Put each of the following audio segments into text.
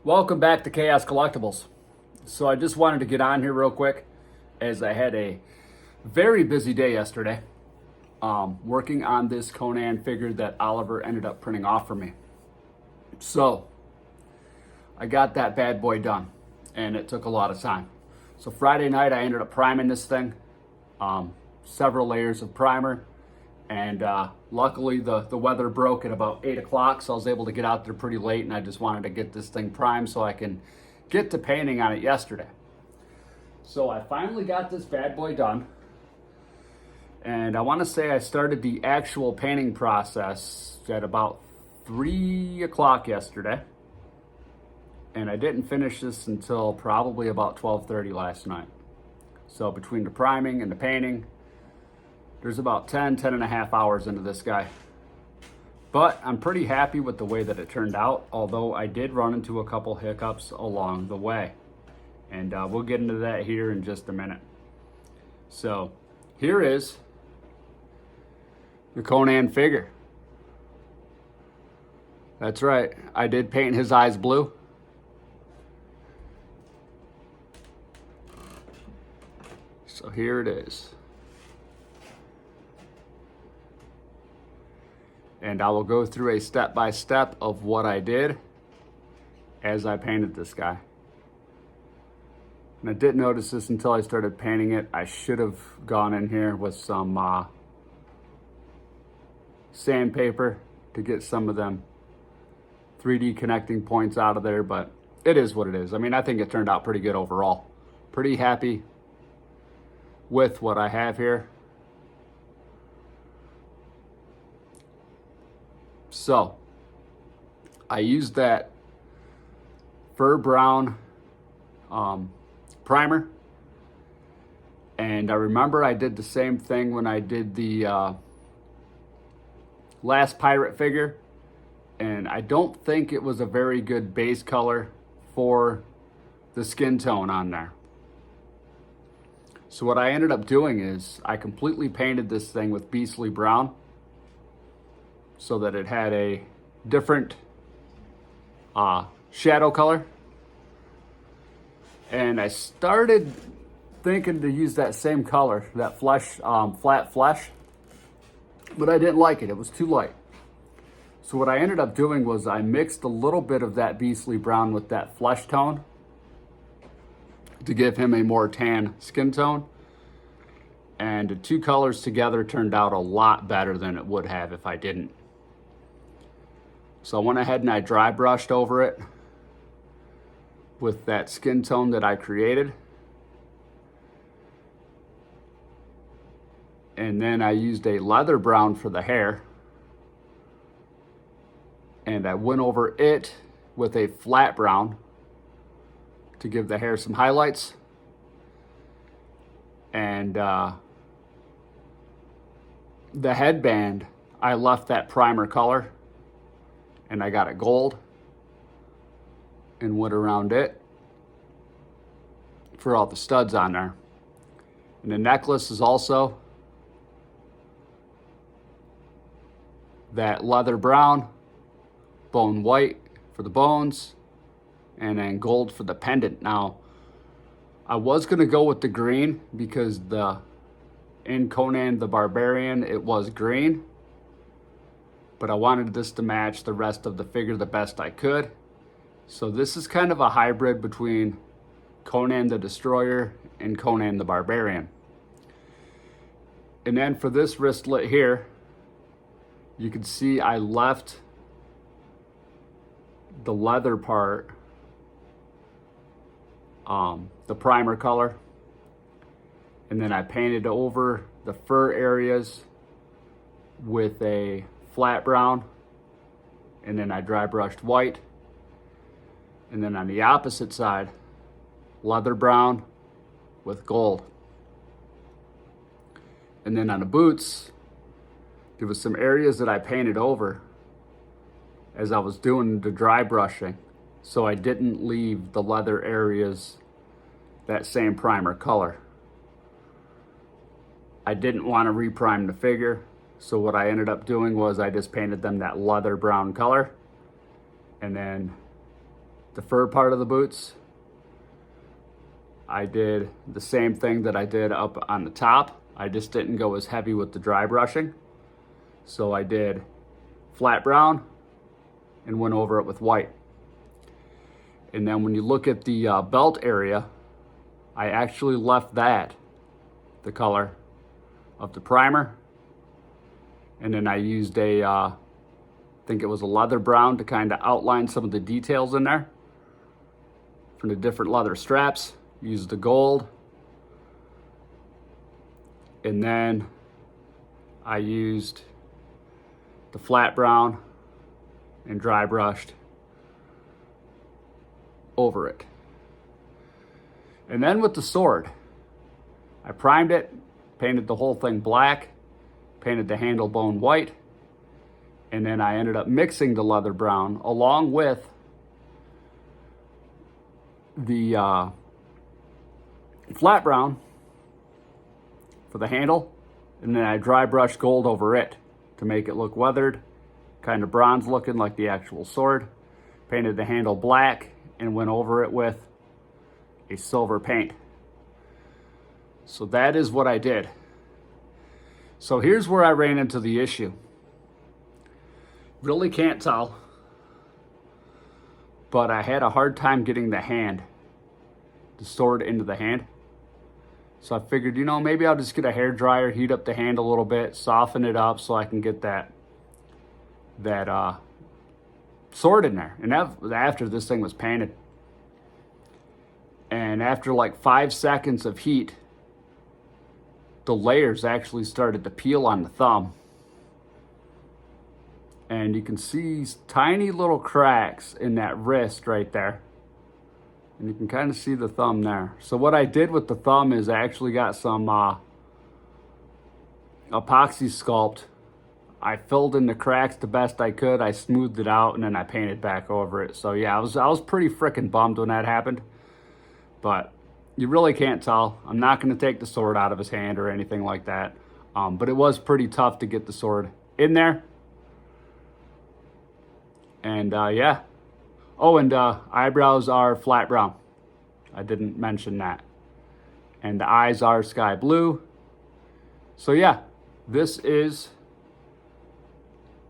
Welcome back to Chaos Collectibles. So I just wanted to get on here real quick as I had a very busy day yesterday working on this Conan figure that Oliver ended up printing off for me. So I got that bad boy done and it took a lot of time. So Friday night I ended up priming this thing, several layers of primer, and luckily the weather broke at about 8 o'clock, so I was able to get out there pretty late, and I just wanted to get this thing primed so I can get to painting on it yesterday. So I finally got this bad boy done, and I want to say I started the actual painting process at about 3 o'clock yesterday, and I didn't finish this until probably about 12:30 last night. So between the priming and the painting, there's about 10 and a half hours into this guy. But I'm pretty happy with the way that it turned out, although I did run into a couple hiccups along the way. And we'll get into that here in just a minute. So here is the Conan figure. That's right, I did paint his eyes blue. So here it is. And I will go through a step-by-step of what I did as I painted this guy. And I didn't notice this until I started painting it. I should have gone in here with some sandpaper to get some of them 3D connecting points out of there, but it is what it is. I mean, I think it turned out pretty good overall. Pretty happy with what I have here. So I used that fur brown primer, and I remember I did the same thing when I did the last pirate figure, and I don't think it was a very good base color for the skin tone on there. So what I ended up doing is I completely painted this thing with beastly brown so that it had a different shadow color. And I started thinking to use that same color, that flesh, flat flesh, but I didn't like it. It was too light. So what I ended up doing was I mixed a little bit of that beastly brown with that flesh tone to give him a more tan skin tone. And the two colors together turned out a lot better than it would have if I didn't. So I went ahead and I dry brushed over it with that skin tone that I created. And then I used a leather brown for the hair. And I went over it with a flat brown to give the hair some highlights. And the headband, I left that primer color, and I got it gold and went around it for all the studs on there. And the necklace is also that leather brown, bone white for the bones, and then gold for the pendant. Now, I was gonna go with the green because in Conan the Barbarian, it was green, but I wanted this to match the rest of the figure the best I could. So this is kind of a hybrid between Conan the Destroyer and Conan the Barbarian. And then for this wristlet here, you can see I left the leather part, the primer color, and then I painted over the fur areas with a flat brown, and then I dry brushed white, and then on the opposite side, leather brown with gold. And then on the boots, there was some areas that I painted over as I was doing the dry brushing, so I didn't leave the leather areas that same primer color. I didn't want to reprime the figure, so what I ended up doing was I just painted them that leather brown color, and then the fur part of the boots, I did the same thing that I did up on the top. I just didn't go as heavy with the dry brushing. So I did flat brown and went over it with white. And then when you look at the belt area, I actually left that the color of the primer. And then I used I think it was a leather brown to kind of outline some of the details in there. From the different leather straps, used the gold. And then I used the flat brown and dry brushed over it. And then with the sword, I primed it, painted the whole thing black, painted the handle bone white, and then I ended up mixing the leather brown along with the flat brown for the handle, and then I dry brushed gold over it to make it look weathered, kind of bronze looking like the actual sword. Painted the handle black and went over it with a silver paint. So that is what I did. So here's where I ran into the issue. Really can't tell, but I had a hard time getting the sword into the hand. So I figured, maybe I'll just get a hair dryer, heat up the hand a little bit, soften it up so I can get that sword in there. And that was after this thing was painted. And after like 5 seconds of heat, the layers actually started to peel on the thumb. And you can see tiny little cracks in that wrist right there. And you can kind of see the thumb there. So what I did with the thumb is I actually got some epoxy sculpt. I filled in the cracks the best I could. I smoothed it out and then I painted back over it. So yeah, I was pretty freaking bummed when that happened. But you really can't tell. I'm not going to take the sword out of his hand or anything like that. But it was pretty tough to get the sword in there. And yeah. Oh, and eyebrows are flat brown. I didn't mention that. And the eyes are sky blue. So yeah, this is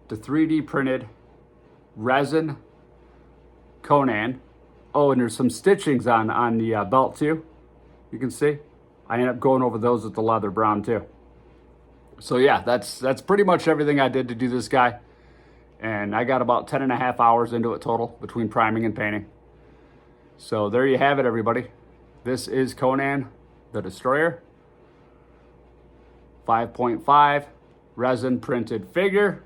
the 3D printed resin Conan. Oh, and there's some stitchings on the belt too. You can see. I ended up going over those with the leather brown too. So yeah, that's pretty much everything I did to do this guy. And I got about 10.5 hours into it total between priming and painting. So there you have it, everybody. This is Conan the Destroyer. 5.5 resin printed figure.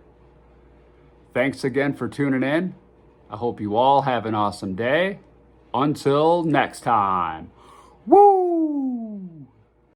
Thanks again for tuning in. I hope you all have an awesome day. Until next time. Woo!